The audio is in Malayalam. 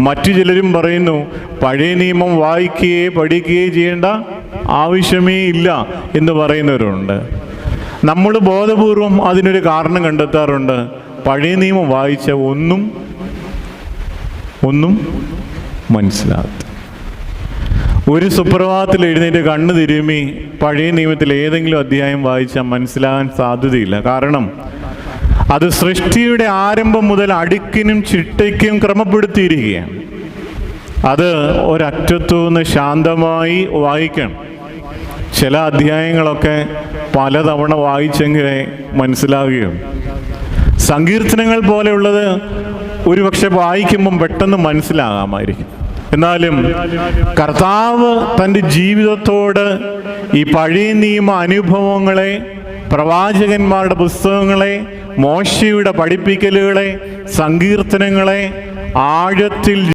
മറ്റു ചിലരും പറയുന്നു പഴയ നിയമം വായിക്കുകയോ പഠിക്കുകയോ ചെയ്യേണ്ട ആവശ്യമേ ഇല്ല എന്ന് പറയുന്നവരുണ്ട്. നമ്മൾ ബോധപൂർവം അതിനൊരു കാരണം കണ്ടെത്താറുണ്ട്. പഴയ നിയമം വായിച്ച ഒന്നും മനസ്സിലാകാത്ത ഒരു സുപ്രഭാതത്തിൽ എഴുന്നേറ്റ് കണ്ണ് തിരുമ്മി പഴയ നിയമത്തിൽ ഏതെങ്കിലും അധ്യായം വായിച്ചാൽ മനസ്സിലാകാൻ സാധ്യതയില്ല. കാരണം അത് സൃഷ്ടിയുടെ ആരംഭം മുതൽ അടുക്കിനും ചിട്ടയ്ക്കും ക്രമപ്പെടുത്തിയിരിക്കുകയാണ്. അത് ഒരറ്റത്തുനിന്ന് ശാന്തമായി വായിക്കണം. ചില അധ്യായങ്ങളൊക്കെ പലതവണ വായിച്ചെങ്കിലേ മനസ്സിലാവുകയുള്ളൂ. സങ്കീർത്തനങ്ങൾ പോലെയുള്ളത് ഒരുപക്ഷെ വായിക്കുമ്പം പെട്ടെന്ന് മനസ്സിലാകാമായിരിക്കും. എന്നാലും കർത്താവ് തൻ്റെ ജീവിതത്തോട് ഈ പഴയ നിയമ അനുഭവങ്ങളെ, പ്രവാചകന്മാരുടെ പുസ്തകങ്ങളെ, മോശയുടെ പഠിപ്പിക്കലുകളെ, സങ്കീർത്തനങ്ങളെ ആഴത്തിൽ